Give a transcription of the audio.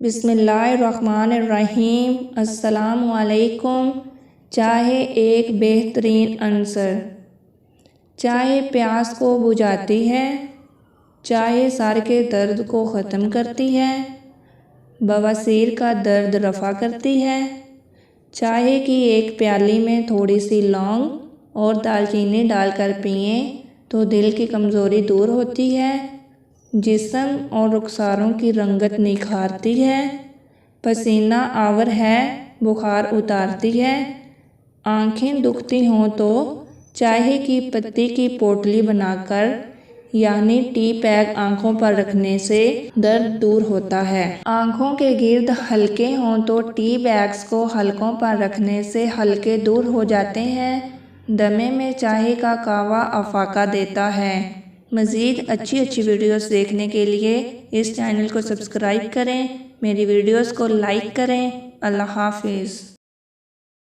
बिस्मिल्लाहिर्रहमानिर्रहीम। अस्सलामुअलैकुम। चाय एक बेहतरीन अंसर। चाय प्यास को बुझाती है। चाय सर के दर्द को ख़त्म करती है। बवासीर का दर्द रफ़ा करती है। चाय की एक प्याली में थोड़ी सी लौंग और दालचीनी डालकर पिएं तो दिल की कमज़ोरी दूर होती है, जिस्म और रुखसारों की रंगत निखारती है, पसीना आवर है, बुखार उतारती है। आँखें दुखती हों तो चाय की पत्ती की पोटली बनाकर यानी टी पैक आँखों पर रखने से दर्द दूर होता है। आँखों के गिर्द हल्के हों तो टी बैग्स को हलकों पर रखने से हल्के दूर हो जाते हैं। दमे में चाय का कावा अफाका देता है। मज़ीद अच्छी वीडियोस देखने के लिए इस चैनल को सब्सक्राइब करें, मेरी वीडियोस को लाइक करें। अल्लाह हाफिज़।